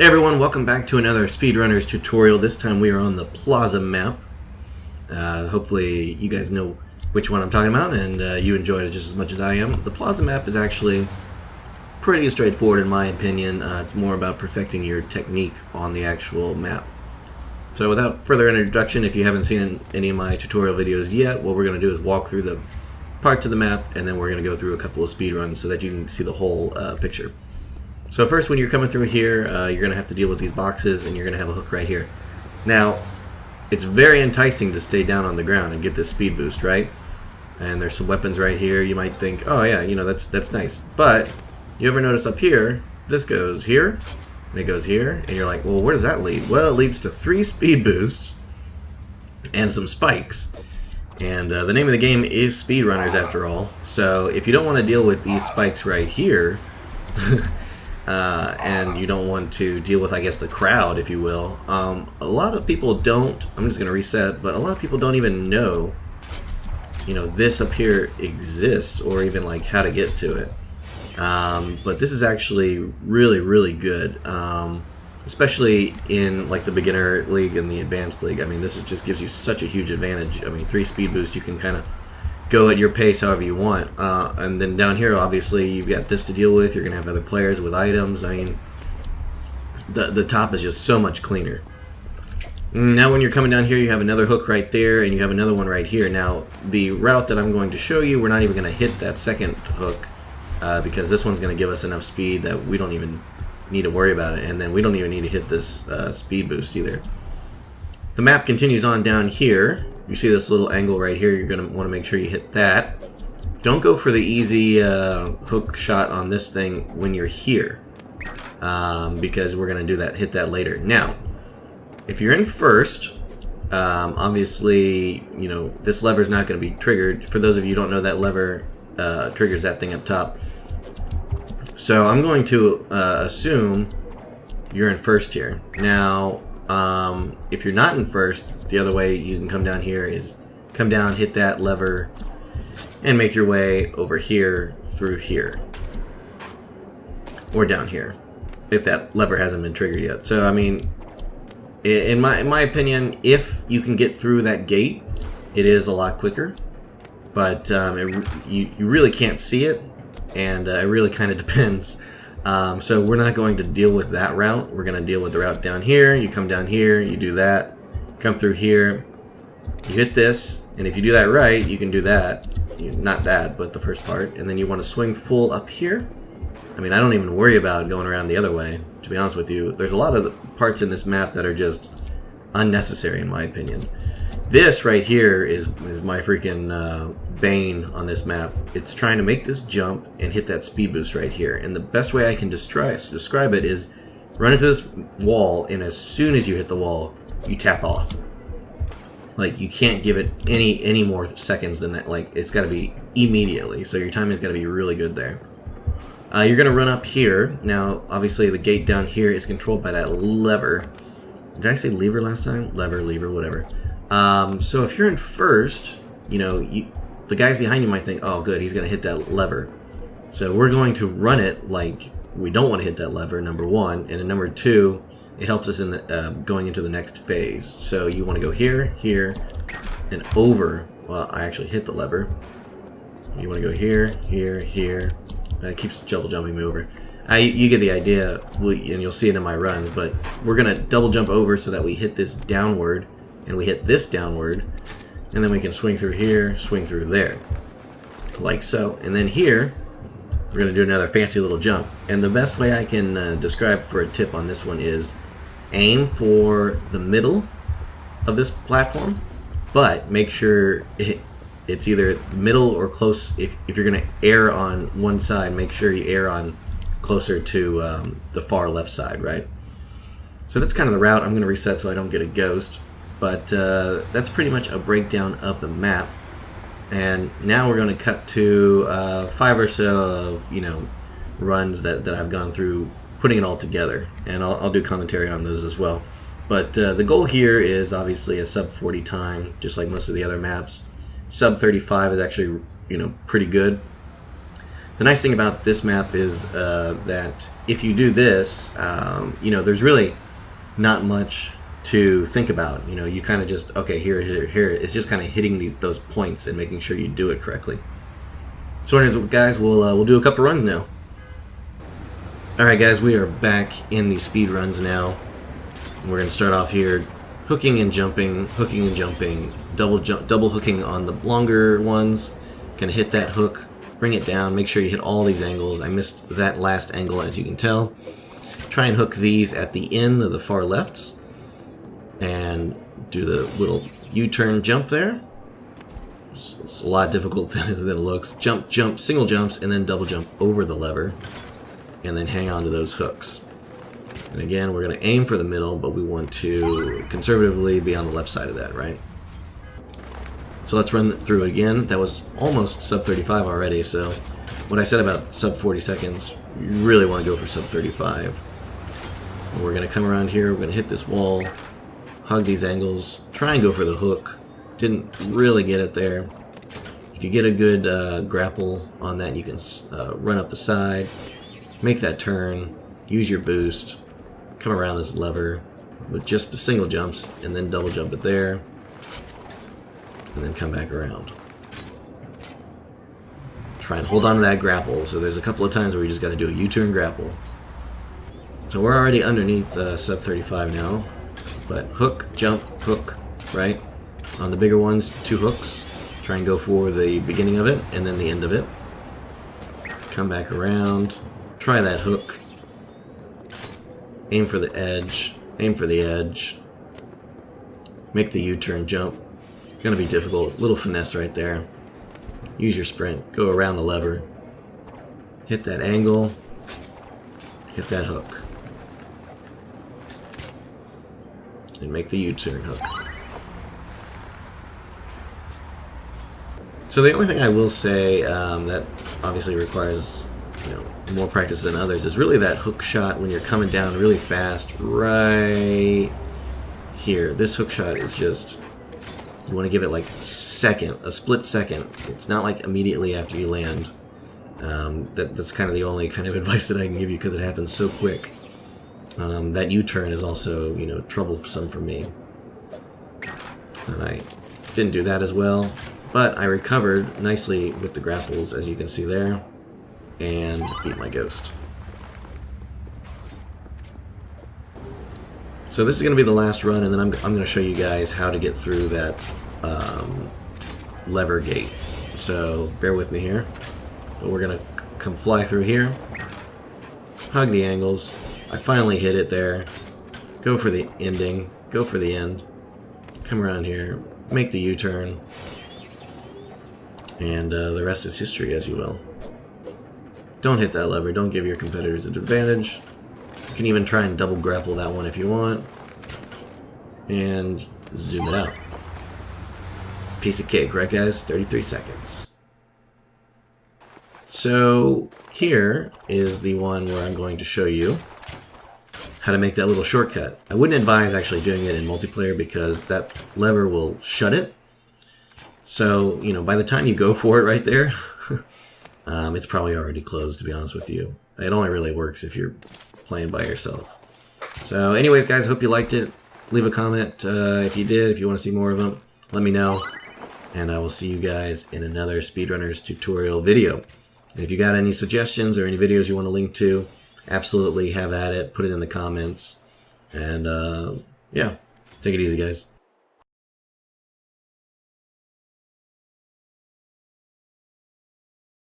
Hey everyone, welcome back to another Speedrunners tutorial. This time we are on the Plaza map. Hopefully you guys know which one I'm talking about and you enjoyed it just as much as I am. The Plaza map is actually pretty straightforward in my opinion. It's more about perfecting your technique on the actual map. So without further introduction, if you haven't seen any of my tutorial videos yet, what we're going to do is walk through the parts of the map and then we're going to go through a couple of speed runs so that you can see the whole picture. So first, when you're coming through here, you're going to have to deal with these boxes, and you're going to have a hook right here. Now, it's very enticing to stay down on the ground and get this speed boost, right? And there's some weapons right here. You might think, oh yeah, you know, that's nice. But you ever notice up here, this goes here, and it goes here, and you're like, well, where does that lead? Well, it leads to 3 speed boosts and some spikes. And the name of the game is Speedrunners, after all. So if you don't want to deal with these spikes right here, and you don't want to deal with, I guess, the crowd, if you will. A lot of people don't, I'm just going to reset, but a lot of people don't even know, you know, this up here exists, or even like how to get to it. But this is actually really, really good, especially in like the beginner league and the advanced league. I mean, this just gives you such a huge advantage. I mean, 3 speed boosts, you can kind of go at your pace however you want. And then down here, obviously, you've got this to deal with. You're going to have other players with items. I mean, the top is just so much cleaner. Now when you're coming down here, you have another hook right there, and you have another one right here. Now, the route that I'm going to show you, we're not even going to hit that second hook, because this one's going to give us enough speed that we don't even need to worry about it. And then we don't even need to hit this speed boost either. The map continues on down here. You see this little angle right here, you're going to want to make sure you hit that. Don't go for the easy hook shot on this thing when you're here, because we're going to do that, hit that later. Now, if you're in first, obviously, you know, this lever is not going to be triggered. For those of you who don't know, that lever triggers that thing up top. So I'm going to assume you're in first here. Now, if you're not in first, the other way you can come down here is come down, hit that lever, and make your way over here through here. Or down here, if that lever hasn't been triggered yet. So, I mean, in my opinion, if you can get through that gate, it is a lot quicker. But you really can't see it, and it really kind of depends. So we're not going to deal with that route. We're going to deal with the route down here. You come down here, you do that, come through here, you hit this, and if you do that right, you can do that. Not that, but the first part. And then you want to swing full up here. I mean, I don't even worry about going around the other way, to be honest with you. There's a lot of parts in this map that are just unnecessary, in my opinion. This right here is my freaking bane on this map. It's trying to make this jump and hit that speed boost right here. And the best way I can describe it is run into this wall, and as soon as you hit the wall, you tap off. Like, you can't give it any more seconds than that. Like, it's got to be immediately. So your timing's got to be really good there. You're going to run up here. Now, obviously, the gate down here is controlled by that lever. Did I say lever last time? Lever, whatever. So if you're in first, you know, the guys behind you might think, oh good, he's going to hit that lever. So we're going to run it like we don't want to hit that lever, number one. And then number two, it helps us in the going into the next phase. So you want to go here, here, and over. Well, I actually hit the lever. You want to go here, here, here. It keeps double jumping me over. You get the idea, and you'll see it in my runs, but we're going to double jump over so that we hit this downward. And we hit this downward, and then we can swing through here, swing through there, like so. And then here, we're going to do another fancy little jump. And the best way I can describe for a tip on this one is aim for the middle of this platform, but make sure it's either middle or close. If you're going to err on one side, make sure you err on closer to the far left side, right? So that's kind of the route. I'm going to reset so I don't get a ghost. But that's pretty much a breakdown of the map. And now we're going to cut to 5 or so of, you know, runs that I've gone through, putting it all together. And I'll do commentary on those as well. But the goal here is obviously a sub 40 time, just like most of the other maps. Sub 35 is actually, you know, pretty good. The nice thing about this map is that if you do this, you know, there's really not much to think about. You know, you kind of just, okay, here. It's just kind of hitting those points and making sure you do it correctly. So anyways, guys, we'll do a couple runs now. Alright guys, we are back in the speed runs now. We're going to start off here, hooking and jumping, double hooking on the longer ones. Gonna hit that hook, bring it down, make sure you hit all these angles. I missed that last angle, as you can tell. Try and hook these at the end of the far lefts, and do the little U-turn jump there. It's a lot difficult than it looks. Jump, jump, single jumps, and then double jump over the lever, and then hang on to those hooks. And again, we're going to aim for the middle, but we want to conservatively be on the left side of that, right? So let's run through it again. That was almost sub 35 already, so what I said about sub 40 seconds, you really want to go for sub 35. And we're going to come around here, we're going to hit this wall, hug these angles, try and go for the hook. Didn't really get it there. If you get a good grapple on that, you can run up the side, make that turn, use your boost, come around this lever with just the single jumps, and then double jump it there, and then come back around. Try and hold on to that grapple. So there's a couple of times where you just got to do a U-turn grapple. So we're already underneath sub 35 now, but hook, jump, hook, right? On the bigger ones, 2 hooks. Try and go for the beginning of it and then the end of it. Come back around, try that hook, aim for the edge, aim for the edge, make the U-turn jump. It's going to be difficult, little finesse right there. Use your sprint, go around the lever, hit that angle, hit that hook, and make the U-turn hook. So the only thing I will say that obviously requires, you know, more practice than others is really that hook shot when you're coming down really fast right here. This hook shot is just, you want to give it like a split second. It's not like immediately after you land. That's kind of the only kind of advice that I can give you because it happens so quick. That U-turn is also, you know, troublesome for me. And I didn't do that as well. But I recovered nicely with the grapples, as you can see there, and beat my ghost. So this is going to be the last run, and then I'm going to show you guys how to get through that lever gate. So bear with me here. But we're going to come fly through here, hug the angles. I finally hit it there. Go for the ending, go for the end. Come around here, make the U-turn. And the rest is history, as you will. Don't hit that lever. Don't give your competitors an advantage. You can even try and double grapple that one if you want. And zoom it out. Piece of cake, right guys? 33 seconds. So here is the one where I'm going to show you how to make that little shortcut. I wouldn't advise actually doing it in multiplayer because that lever will shut it. So, you know, by the time you go for it right there, it's probably already closed, to be honest with you. It only really works if you're playing by yourself. So, anyways, guys, hope you liked it. Leave a comment if you did, if you want to see more of them. Let me know. And I will see you guys in another Speedrunners tutorial video. And if you got any suggestions or any videos you want to link to, absolutely have at it. Put it in the comments. And, yeah, take it easy, guys.